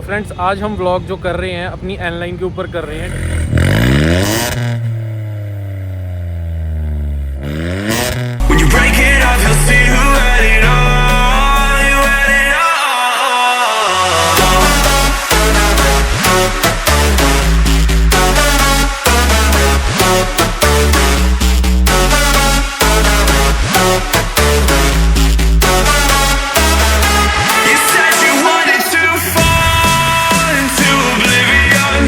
तो फ्रेंड्स आज हम व्लॉग जो कर रहे हैं अपनी एनलाइन के ऊपर कर रहे हैं। When you break it up, you'll see who had it all. You had it all. You said you wanted to fall into oblivion.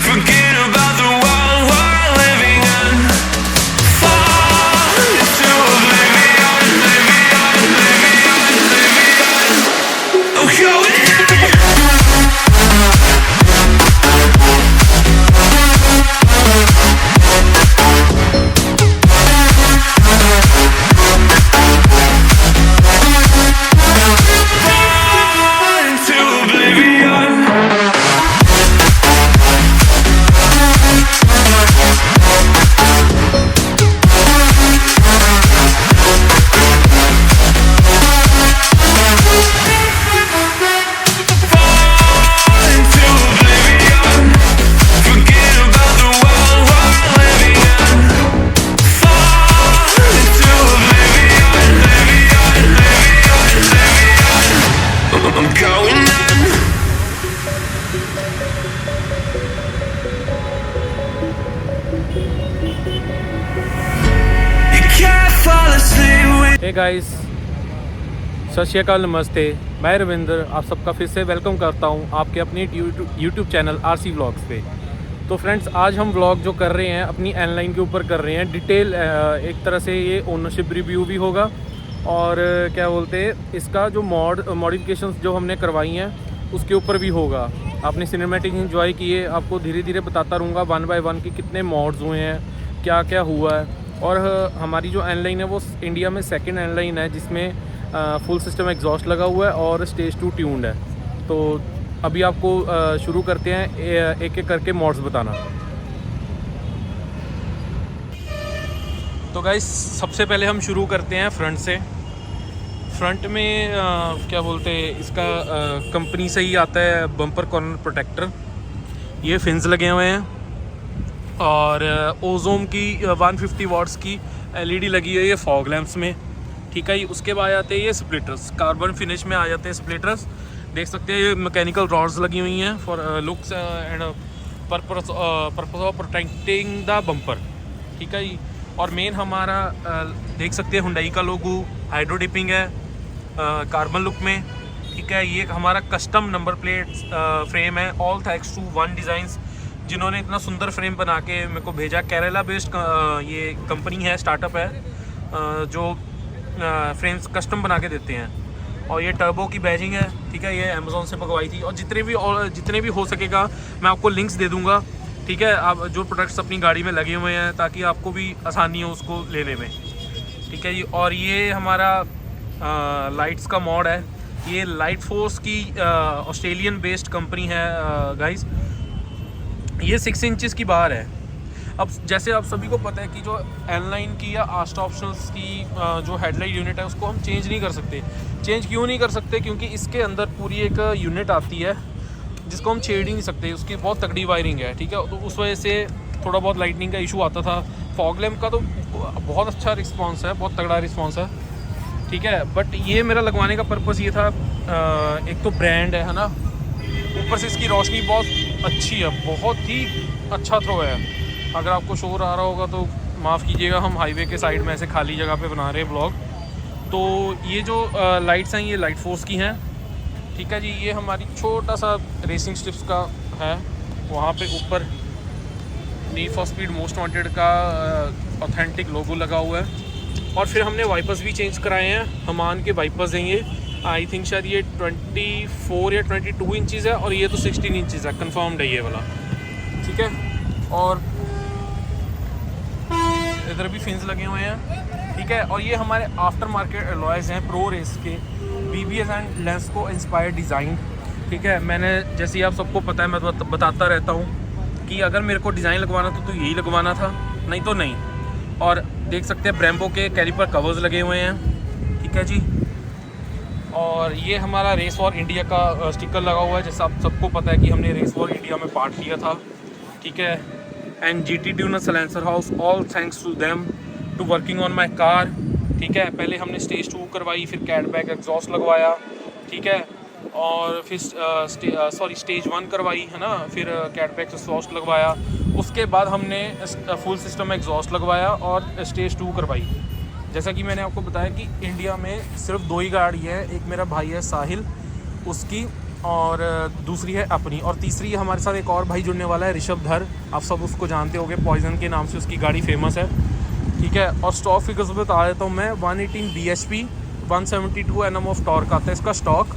Forget about the world we're living in. Fall into oblivion, oblivion, oblivion, oblivion. Oh, going fall into oblivion. Fall into oblivion. Forget about the world we're living in. Fall into oblivion, oblivion, oblivion, oblivion. I'm going in. You can't fall asleep with hey guys, सत श्री अकाल, नमस्ते। मैं रविंद्र आप सबका फिर से welcome करता हूं आपके अपने यूट्यूब चैनल आरसी व्लॉग्स पे। तो फ्रेंड्स आज हम व्लॉग जो कर रहे हैं अपनी एनलाइन के ऊपर कर रहे हैं डिटेल। एक तरह से ये ओनरशिप रिव्यू भी होगा और क्या बोलते हैं इसका जो मॉडिफिकेशंस जो हमने करवाई हैं उसके ऊपर भी होगा। आपने सिनेमैटिक एंजॉय किए, आपको धीरे धीरे बताता रहूँगा वन बाय वन कि कितने मॉड्स हुए हैं, क्या क्या हुआ है। और हमारी जो एनलाइन है वो इंडिया में सेकंड एनलाइन है जिसमें फुल सिस्टम एग्जॉस्ट लगा हुआ है और स्टेज 2 ट्यून्ड है। तो अभी आपको शुरू करते हैं एक एक करके मॉड्स बताना। तो गाइस सबसे पहले हम शुरू करते हैं फ्रंट से। फ्रंट में क्या बोलते हैं इसका कंपनी से ही आता है बम्पर कॉर्नर प्रोटेक्टर। ये फिन्स लगे हुए हैं और ओजोम की 150 वाट्स की एलईडी लगी हुई है फॉग लैंप्स में। ठीक है, उसके बाद आते हैं ये स्प्लिटर्स, कार्बन फिनिश में आ जाते हैं स्प्लिटर्स। देख सकते हैं ये मैकेनिकल रॉड्स लगी हुई हैं for looks and purpose of protecting the bumper. ठीक है जी। और मेन हमारा देख सकते हैं हुंडई का लोगो हाइड्रो डिपिंग है कार्बन लुक में। ठीक है, ये हमारा कस्टम नंबर प्लेट फ्रेम है। All thanks to one designs जिन्होंने इतना सुंदर फ्रेम बना के मेरे को भेजा। केरला बेस्ड ये कंपनी है, स्टार्टअप है जो फ्रेम्स कस्टम बना के देते हैं। और ये टर्बो की बैजिंग है। ठीक है, ये अमेज़ॉन से मंगवाई थी। और जितने भी हो सकेगा मैं आपको लिंक्स दे दूँगा। ठीक है, आप जो प्रोडक्ट्स अपनी गाड़ी में लगे हुए हैं ताकि आपको भी आसानी हो उसको लेने में। ठीक है जी। और ये हमारा लाइट्स का मॉड है। ये लाइट फोर्स की ऑस्ट्रेलियन बेस्ड कंपनी है गाइस। ये 6 इंचेस की बार है। अब जैसे आप सभी को पता है कि जो एनलाइन की या आस्टा ऑप्शंस की जो हेडलाइट यूनिट है उसको हम चेंज नहीं कर सकते। चेंज क्यों नहीं कर सकते? क्योंकि इसके अंदर पूरी एक यूनिट आती है जिसको हम छेड़ ही नहीं सकते। उसकी बहुत तगड़ी वायरिंग है। ठीक है, तो उस वजह से थोड़ा बहुत लाइटनिंग का इशू आता था। फॉग लैम्प का तो बहुत अच्छा रिस्पॉन्स है, बहुत तगड़ा रिस्पॉन्स है। ठीक है, बट ये मेरा लगवाने का पर्पज़ ये था, एक तो ब्रांड है ना, ऊपर से इसकी रोशनी बहुत अच्छी है, बहुत ही अच्छा थ्रो है। अगर आपको शोर आ रहा होगा तो माफ़ कीजिएगा, हम हाईवे के साइड में ऐसे खाली जगह पे बना रहे हैं ब्लॉग। तो ये जो लाइट्स हैं ये लाइट फोर्स की हैं। ठीक है जी। ये हमारी छोटा सा रेसिंग स्ट्रिप्स का है, वहाँ पे ऊपर need for speed most wanted का ऑथेंटिक लोगो लगा हुआ है। और फिर हमने वाइपर्स भी चेंज कराए हैं। हमान के वाइपर्स हैं ये, आई थिंक शायद ये 24 या 22 इंचज़ है और ये तो 16 इंचज़ है, कंफर्म्ड है ये वाला। ठीक है, और इधर भी फिन्स लगे हुए हैं। ठीक है, और ये हमारे आफ्टर मार्केट अलॉयज़ हैं प्रो रेस के, BBS एंड लेंस को इंस्पायर्ड डिज़ाइन। ठीक है, मैंने जैसे आप सबको पता है मैं बताता रहता हूँ कि अगर मेरे को डिज़ाइन लगवाना था तो यही लगवाना था, नहीं तो नहीं। और देख सकते हैं ब्रेम्बो के कैलिपर कवर्स लगे हुए हैं। ठीक है जी। और ये हमारा रेस फॉर इंडिया का स्टिकर लगा हुआ है, जैसा आप सबको पता है कि हमने रेस फॉर इंडिया में पार्ट लिया था, ठीक है। And GT tuner silencer house, all thanks to them to working on my car, ठीक है। पहले हमने स्टेज 2 करवाई, फिर कैटबैक एग्जॉस्ट लगवाया, ठीक है। और फिर स्टेज 1 करवाई है ना, फिर कैटबैक एग्जॉस्ट लगवाया। उसके बाद हमने फुल सिस्टम एग्जॉस्ट लगवाया और स्टेज 2 करवाई। जैसा कि मैंने आपको बताया कि इंडिया में सिर्फ 2 ही गाड़ी है, एक मेरा भाई है साहिल उसकी, और दूसरी है अपनी, और तीसरी हमारे साथ एक और भाई जुड़ने वाला है ऋषभ धर, आप सब उसको जानते होंगे, पॉइजन के नाम से उसकी गाड़ी फेमस है, ठीक है। और स्टॉक फिगर्स बता देता हूँ मैं, 118 bhp, 172 Nm ऑफ टॉर्क आता है इसका स्टॉक।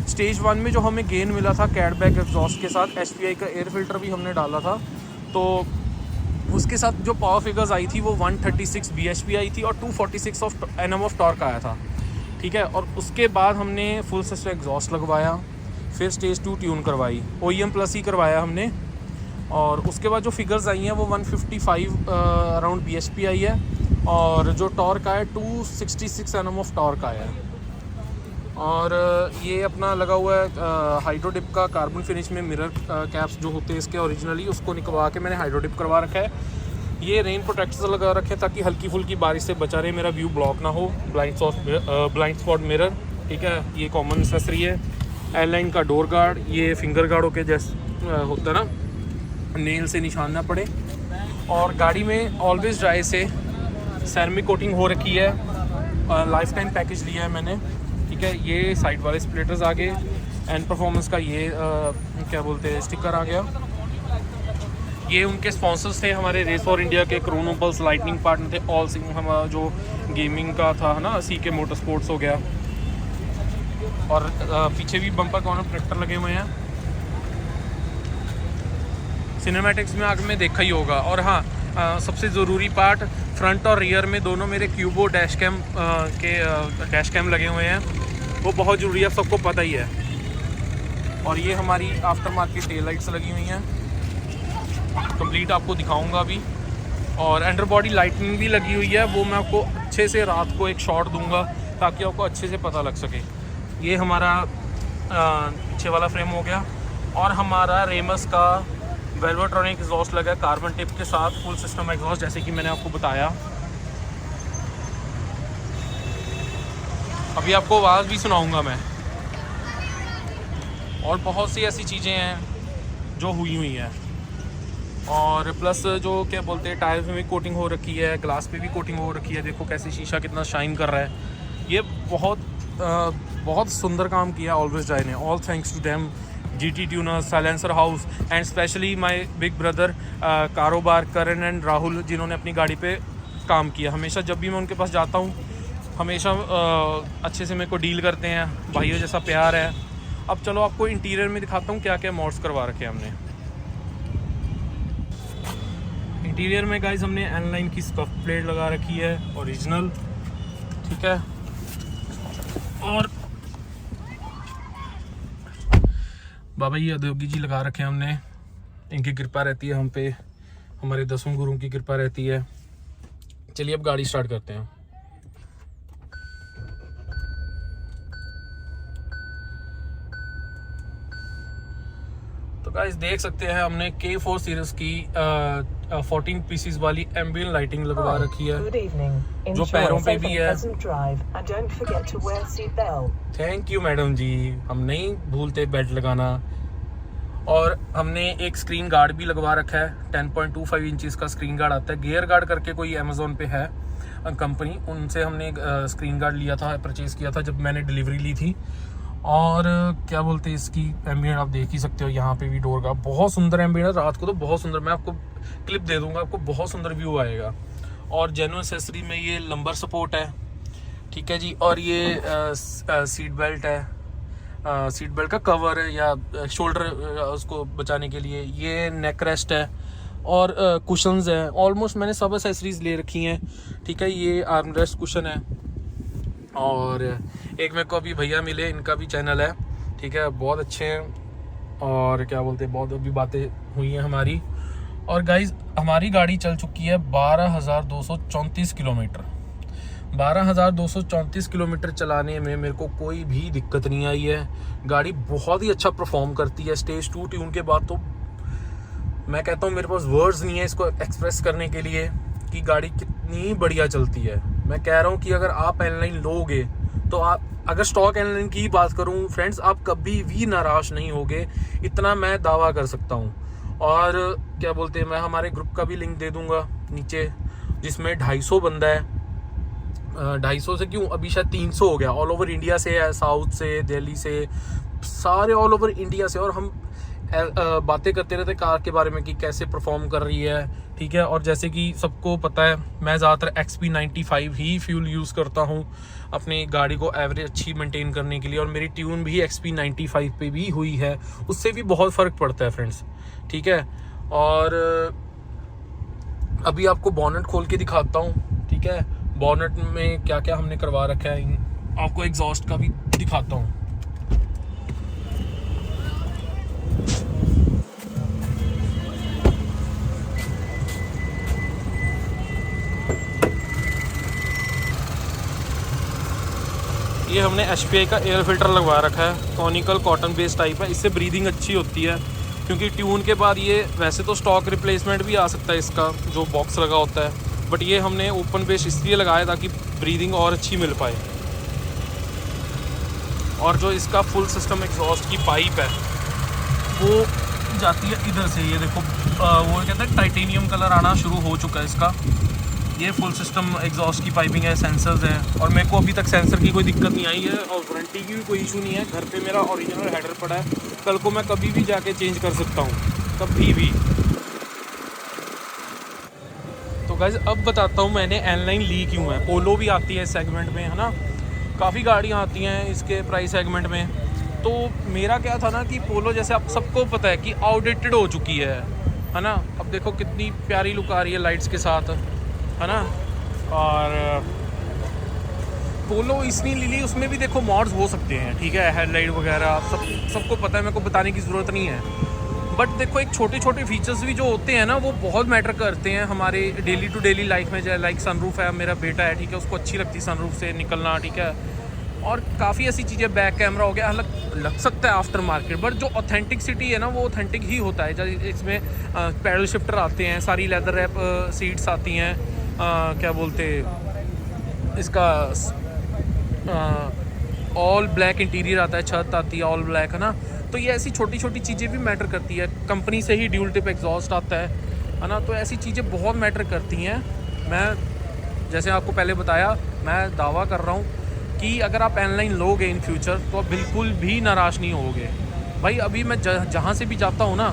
स्टेज 1 में जो हमें गेन मिला था कैटबैक एग्जॉस्ट के साथ, SPI का एयर फिल्टर भी हमने डाला था, तो उसके साथ जो पावर फिगर्स आई थी वो 136 bhp आई थी और 246 Nm ऑफ टॉर्क आया था, ठीक है। और उसके बाद हमने फुल सिस्टम एग्जॉस्ट लगवाया, फिर स्टेज 2 ट्यून करवाई, OEM प्लस ही करवाया हमने, और उसके बाद जो फिगर्स आई हैं वो 155 अराउंड bhp आई है, और जो टॉर्क आया 266 Nm ऑफ टॉर्क आया है। और ये अपना लगा हुआ है हाइड्रो डिप का कार्बन फिनिश में मिरर कैप्स जो होते हैं इसके ओरिजिनली, उसको निकलवा के मैंने हाइड्रो डिप करवा रखा है। ये रेन प्रोटेक्टर्स लगा रखे हैं ताकि हल्की फुल्की बारिश से बचा रहे, मेरा व्यू ब्लॉक ना हो, ब्लाइंड स्पॉट मिरर, ठीक है। ये कॉमन एक्सेसरी है। एयरलाइन का डोर गार्ड, ये फिंगर गार्डों के जैसे होता है ना, नेल से निशान ना पड़े। और गाड़ी में ऑलवेज ड्राई से सैरमिक कोटिंग हो रखी है, लाइफ टाइम पैकेज लिया है मैंने, ठीक है। ये साइड वाले स्प्लिटर्स आ गए, एंड परफॉर्मेंस का ये क्या बोलते हैं स्टिकर आ गया। ये उनके स्पॉन्सर्स थे हमारे रेस फॉर इंडिया के, क्रोनो पल्स लाइटनिंग पार्टनर थे, ऑल सिंह हमारा जो गेमिंग का था ना, CK मोटर स्पोर्ट्स हो गया। और पीछे भी बम्पर कॉर्नर प्रोटेक्टर लगे हुए हैं। सिनेमैटिक्स में आगे में देखा ही होगा। और हाँ, सबसे ज़रूरी पार्ट, फ्रंट और रियर में दोनों मेरे क्यूबो डैश कैम लगे हुए हैं, वो बहुत ज़रूरी है, सबको पता ही है। और ये हमारी आफ्टर मार्केट टेल लाइट्स लगी हुई हैं, कंप्लीट आपको दिखाऊंगा अभी। और अंडर बॉडी लाइटनिंग भी लगी हुई है, वो मैं आपको अच्छे से रात को एक शॉट दूंगा ताकि आपको अच्छे से पता लग सके। ये हमारा पीछे वाला फ्रेम हो गया, और हमारा रेमस का वेल्वोट्रॉनिक एग्जॉस्ट लगा है कार्बन टिप के साथ, फुल सिस्टम एग्जॉस्ट, जैसे कि मैंने आपको बताया। अभी आपको आवाज़ भी सुनाऊंगा मैं। और बहुत सी ऐसी चीज़ें हैं जो हुई हैं। और प्लस जो क्या बोलते हैं, टायर्स में भी कोटिंग हो रखी है, ग्लास पे भी कोटिंग हो रखी है, देखो कैसे शीशा कितना शाइन कर रहा है। ये बहुत सुंदर काम किया ऑलवेज ड्राई ने, all thanks to them, GT tuner, silencer house, and specially my big brother कारोबार करण एंड राहुल, जिन्होंने अपनी गाड़ी पे काम किया। हमेशा जब भी मैं उनके पास जाता हूँ, हमेशा अच्छे से मेरे को डील करते हैं, भाइयों जैसा प्यार है। अब चलो आपको इंटीरियर में दिखाता हूँ क्या क्या मॉड्स करवा रखे हैं हमने। इंटीरियर में गाइस हमने एनलाइन की स्कफ प्लेट लगा रखी है ओरिजिनल, ठीक है। और बाबा जी अद्योगी जी लगा रखे हैं हमने, इनकी कृपा रहती है हम पे, हमारे 10 गुरुओं की कृपा रहती है। चलिए अब गाड़ी स्टार्ट करते हैं। तो गाइस देख सकते हैं हमने K4 सीरीज की 14 पीसीज वाली एम्बिएंट लाइटिंग लगवा रखी है, जो पैरों पे भी है। थैंक यू मैडम जी, हम नहीं भूलते बेल्ट लगाना। और हमने एक स्क्रीन गार्ड भी लगवा रखा है, 10.25 इंचेस का स्क्रीन गार्ड आता है। गियर गार्ड करके कोई अमेजोन पे है कंपनी, उनसे हमने स्क्रीन गार्ड लिया था, परचेज किया था जब मैंने डिलीवरी ली थी। और क्या बोलते हैं, इसकी एम्बिएंट आप देख ही सकते हो, यहाँ पे भी डोर का बहुत सुंदर एम्बिएंट है, रात को तो बहुत सुंदर, मैं आपको क्लिप दे दूंगा, आपको बहुत सुंदर व्यू आएगा। और जेन्युइन एक्सेसरी में ये लंबर सपोर्ट है, ठीक है जी। और ये सीट बेल्ट है, सीट बेल्ट का कवर है या शोल्डर उसको बचाने के लिए। ये नेक रेस्ट है और कुशन्स है। ऑलमोस्ट मैंने सब एक्सेसरीज ले रखी हैं, ठीक है। ये आर्म रेस्ट कुशन है। और एक मेरे को अभी भैया मिले, इनका भी चैनल है, ठीक है, बहुत अच्छे हैं। और क्या बोलते हैं, बहुत अभी बातें हुई हैं हमारी। और गाइज हमारी गाड़ी चल चुकी है 12,234 किलोमीटर। 12,234 किलोमीटर चलाने में मेरे को कोई भी दिक्कत नहीं आई है। गाड़ी बहुत ही अच्छा परफॉर्म करती है। स्टेज 2 ट्यून के बाद तो मैं कहता हूँ मेरे पास वर्ड्स नहीं है इसको एक्सप्रेस करने के लिए कि गाड़ी कितनी बढ़िया चलती है। मैं कह रहा हूँ कि अगर आप एनलाइन लोगे तो आप, अगर स्टॉक एनलाइन की बात करूँ फ्रेंड्स, आप कभी भी नाराज़ नहीं होगे, इतना मैं दावा कर सकता हूँ। और क्या बोलते हैं, मैं हमारे ग्रुप का भी लिंक दे दूँगा नीचे, जिसमें 250 बंदा है। 250 से क्यों, अभी शायद 300 हो गया। ऑल ओवर इंडिया से है, साउथ से, दिल्ली से, सारे ऑल ओवर इंडिया से। और हम बातें करते रहते कार के बारे में कि कैसे परफॉर्म कर रही है, ठीक है। और जैसे कि सबको पता है मैं ज़्यादातर XP95 ही फ्यूल यूज़ करता हूँ अपनी गाड़ी को एवरेज अच्छी मेंटेन करने के लिए। और मेरी ट्यून भी XP95 पे भी हुई है, उससे भी बहुत फ़र्क पड़ता है फ्रेंड्स, ठीक है। और अभी आपको बॉनेट खोल के दिखाता हूँ, ठीक है। बॉनेट में क्या क्या हमने करवा रखा है, आपको एग्जॉस्ट का भी दिखाता हूँ। ये हमने HPI का एयर फिल्टर लगवा रखा है, कॉनिकल कॉटन बेस्ड टाइप है। इससे ब्रीदिंग अच्छी होती है, क्योंकि ट्यून के बाद ये वैसे तो स्टॉक रिप्लेसमेंट भी आ सकता है इसका, जो बॉक्स लगा होता है, बट ये हमने ओपन बेस इसलिए लगाया ताकि ब्रीदिंग और अच्छी मिल पाए। और जो इसका फुल सिस्टम एग्जॉस्ट की पाइप है वो जाती है इधर से, ये देखो वो कहते हैं टाइटेनियम कलर आना शुरू हो चुका है इसका। ये फुल सिस्टम एग्जॉस्ट की पाइपिंग है, सेंसर्स हैं, और मेरे को अभी तक सेंसर की कोई दिक्कत नहीं आई है, और वारंटी की भी कोई इशू नहीं है। घर पे मेरा ओरिजिनल हेडर पड़ा है, कल को मैं कभी भी जाके चेंज कर सकता हूँ, कभी भी। तो गाइस अब बताता हूँ मैंने एनलाइन ली क्यों है। पोलो भी आती है इस सेगमेंट में, है ना, काफ़ी गाड़ियाँ आती हैं इसके प्राइस सेगमेंट में। तो मेरा क्या था ना कि पोलो जैसे आप सबको पता है कि आउटडेटेड हो चुकी है ना। अब देखो कितनी प्यारी लुक आ रही है लाइट्स के साथ, है ना। और पोलो इसलिए ले ली, उसमें भी देखो मॉड्स हो सकते हैं, ठीक है, हेडलाइट वगैरह सबको पता है, मेरे को बताने की ज़रूरत नहीं है। बट देखो एक छोटे छोटे फीचर्स भी जो होते हैं ना वो बहुत मैटर करते हैं हमारे डेली टू डेली लाइफ में। जैसे लाइक सनरूफ है, मेरा बेटा है, ठीक है, उसको अच्छी लगती है सनरूफ से निकलना, ठीक है। और काफ़ी ऐसी चीज़ें, बैक कैमरा हो गया, लग सकता है आफ्टर मार्केट, बट जो ऑथेंटिसिटी है ना वो ऑथेंटिक ही होता है। जैसे इसमें पैडल शिफ्टर आते हैं, सारी लेदर रैप सीट्स आती हैं, क्या बोलते इसका ऑल ब्लैक इंटीरियर आता है, छत आती है ऑल ब्लैक, है ना। तो ये ऐसी छोटी छोटी चीज़ें भी मैटर करती है। कंपनी से ही ड्यूल टिप एग्जॉस्ट आता है ना। तो ऐसी चीज़ें बहुत मैटर करती हैं। मैं जैसे आपको पहले बताया, मैं दावा कर रहा हूँ कि अगर आप ऑनलाइन लोगे इन फ्यूचर तो आप बिल्कुल भी नाराज़ नहीं होगे भाई। अभी मैं जहाँ से भी जाता हूँ ना,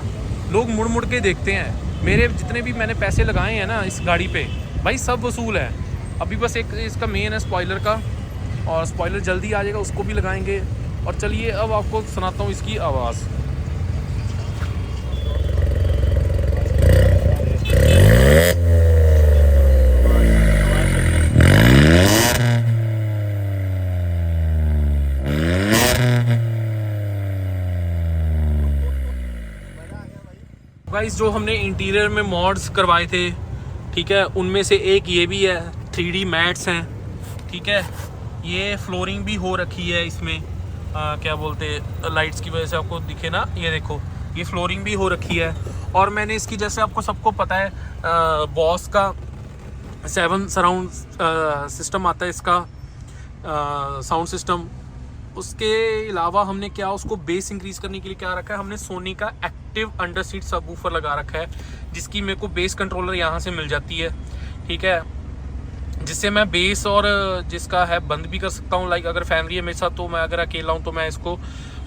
लोग मुड़ मुड़ के देखते हैं। मेरे जितने भी मैंने पैसे लगाए हैं ना इस गाड़ी पे, भाई सब वसूल है। अभी बस एक इसका मेन है स्पॉइलर का, और स्पॉइलर जल्दी आ जाएगा, उसको भी लगाएंगे। और चलिए अब आपको सुनाता हूँ इसकी आवाज़। गाइस जो हमने इंटीरियर में मॉड्स करवाए थे, ठीक है, उनमें से एक ये भी है, 3D मैट्स हैं, ठीक है। ये फ्लोरिंग भी हो रखी है इसमें, क्या बोलते लाइट्स की वजह से आपको दिखे ना, ये देखो ये फ्लोरिंग भी हो रखी है। और मैंने इसकी, जैसे आपको सबको पता है, बॉस का 7 सराउंड सिस्टम आता है इसका, साउंड सिस्टम। उसके अलावा हमने क्या, उसको बेस इंक्रीज़ करने के लिए क्या रखा है, हमने सोनी का एक्टिव अंडर सीट सबवूफर लगा रखा है, जिसकी मेरे को बेस कंट्रोलर यहाँ से मिल जाती है, ठीक है, जिससे मैं बेस और जिसका है बंद भी कर सकता हूँ। लाइक अगर फैमिली है मेरे साथ, तो मैं अगर अकेला हूँ तो मैं इसको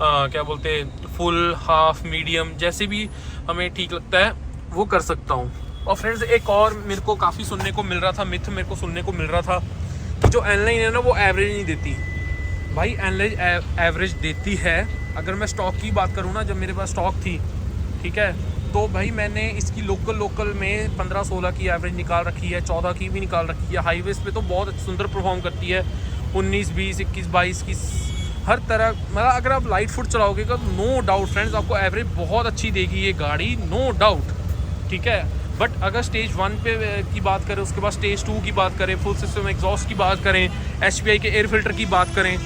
क्या बोलते फुल, हाफ, मीडियम, जैसे भी हमें ठीक लगता है वो कर सकता हूँ। और फ्रेंड्स एक और मेरे को काफ़ी सुनने को मिल रहा था, मिथ मेरे को सुनने को मिल रहा था कि जो ऑनलाइन है ना वो एवरेज नहीं देती। भाई ऑनलाइन एवरेज देती है। अगर मैं स्टॉक की बात करूँ ना, जब मेरे पास स्टॉक थी, ठीक है, तो भाई मैंने इसकी लोकल में 15-16 की एवरेज निकाल रखी है, 14 की भी निकाल रखी है। हाईवेज पे तो बहुत सुंदर परफॉर्म करती है, 19, 20, 21, 22 की हर तरह। मतलब अगर आप लाइट फुट चलाओगे तो नो डाउट फ्रेंड्स आपको एवरेज बहुत अच्छी देगी ये गाड़ी, नो डाउट, ठीक है। बट अगर स्टेज 1 पे की बात करें, उसके बाद स्टेज 2 की बात करें, फुल सिस्टम एग्जॉस्ट की बात करें, HPI के एयर फिल्टर की बात करें,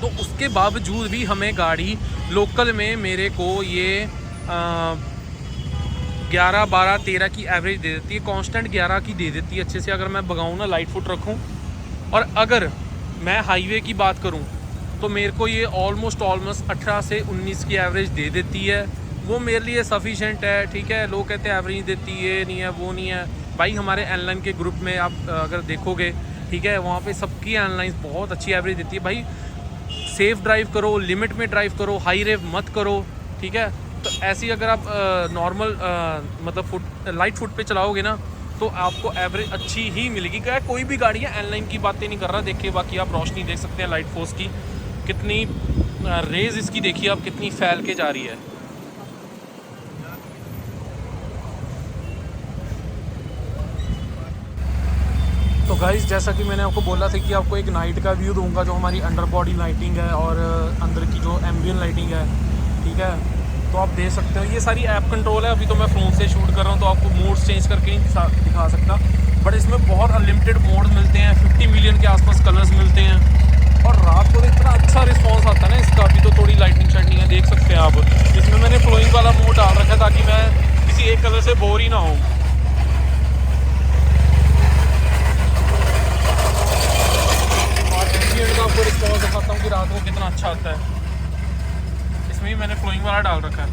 तो उसके बावजूद भी हमें गाड़ी लोकल में मेरे को ये 11, 12, 13 की एवरेज दे देती है, कांस्टेंट 11 की दे देती है अच्छे से, अगर मैं भगाऊँ ना, लाइट फुट रखूँ। और अगर मैं हाईवे की बात करूँ तो मेरे को ये ऑलमोस्ट 18 से 19 की एवरेज दे देती है। वो मेरे लिए सफिशेंट है, ठीक है। लोग कहते हैं एवरेज देती है, नहीं है, वो नहीं है भाई। हमारे एयरलाइन के ग्रुप में आप अगर देखोगे, ठीक है, वहाँ पे सबकी एयरलाइंस बहुत अच्छी एवरेज देती है भाई। सेफ ड्राइव करो, लिमिट में ड्राइव करो, हाई रेव मत करो, ठीक है। तो ऐसी अगर आप नॉर्मल मतलब लाइट फुट पे चलाओगे ना, तो आपको एवरेज अच्छी ही मिलेगी। क्या कोई भी गाड़ी है, एयरलाइन की बातें नहीं कर रहा। देखिए बाकी आप रोशनी देख सकते हैं लाइट फोर्स की, कितनी रेज इसकी देखिए आप, कितनी फैल के जा रही है। तो गाइस, जैसा कि मैंने आपको बोला था कि आपको एक नाइट का व्यू दूंगा, जो हमारी अंडर बॉडी लाइटिंग है और अंदर की जो एम्बियन लाइटिंग है, ठीक है। तो आप देख सकते हो, ये सारी ऐप कंट्रोल है। अभी तो मैं फ़ोन से शूट कर रहा हूँ, तो आपको मोड्स चेंज करके नहीं दिखा सकता, बट इसमें बहुत अनलिमिटेड मोड मिलते हैं। 50 मिलियन के आसपास कलर्स मिलते हैं, और रात को तो इतना अच्छा रिस्पॉन्स आता है ना इसका। अभी तो थोड़ी लाइटिंग शाइटिंग है, देख सकते हैं आप। इसमें मैंने फ्लोइंग वाला मोड डाल रखा है, ताकि मैं किसी एक कलर से बोर ही ना हूँ। का आपको रिस्पॉन्स दिखाता हूँ कि रात को कितना अच्छा आता है। इसमें भी मैंने फ्लोइंग वाला डाल रखा है।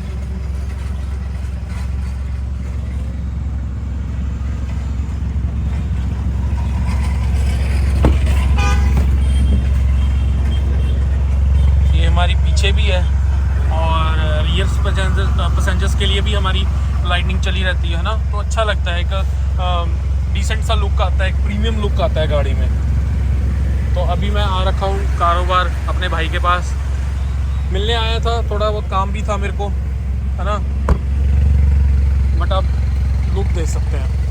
ये हमारी पीछे भी है, और रियर पैसेंजर्स के लिए भी हमारी लाइटिंग चली रहती है ना। तो अच्छा लगता है, एक डिसेंट सा लुक आता है, एक प्रीमियम लुक आता है गाड़ी में। तो अभी मैं आ रखा हूँ कारोबार अपने भाई के पास, मिलने आया था, थोड़ा बहुत काम भी था मेरे को, है ना। बट आप लुक देख सकते हैं।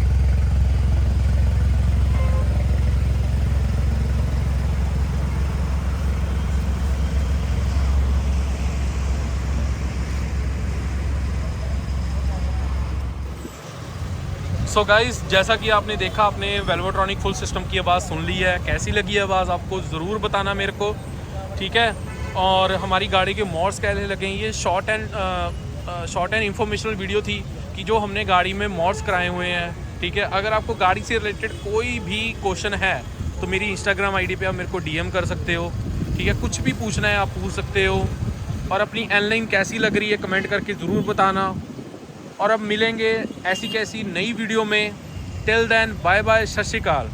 सो गाइस, जैसा कि आपने देखा, आपने वेल्वोट्रॉनिक फुल सिस्टम की आवाज़ सुन ली है। कैसी लगी आवाज़ आपको ज़रूर बताना मेरे को, ठीक है। और हमारी गाड़ी के मॉड्स कैसे लगे, ये शॉर्ट एंड इंफॉर्मेशनल वीडियो थी कि जो हमने गाड़ी में मॉड्स कराए हुए हैं, ठीक है। अगर आपको गाड़ी से रिलेटेड कोई भी क्वेश्चन है तो मेरी इंस्टाग्राम आईडी पे आप मेरे को DM कर सकते हो, ठीक है। कुछ भी पूछना है आप पूछ सकते हो, और अपनी एयरलाइन कैसी लग रही है कमेंट करके ज़रूर बताना। और अब मिलेंगे ऐसी कैसी नई वीडियो में। टिल देन, बाय बाय, सत श्री अकाल।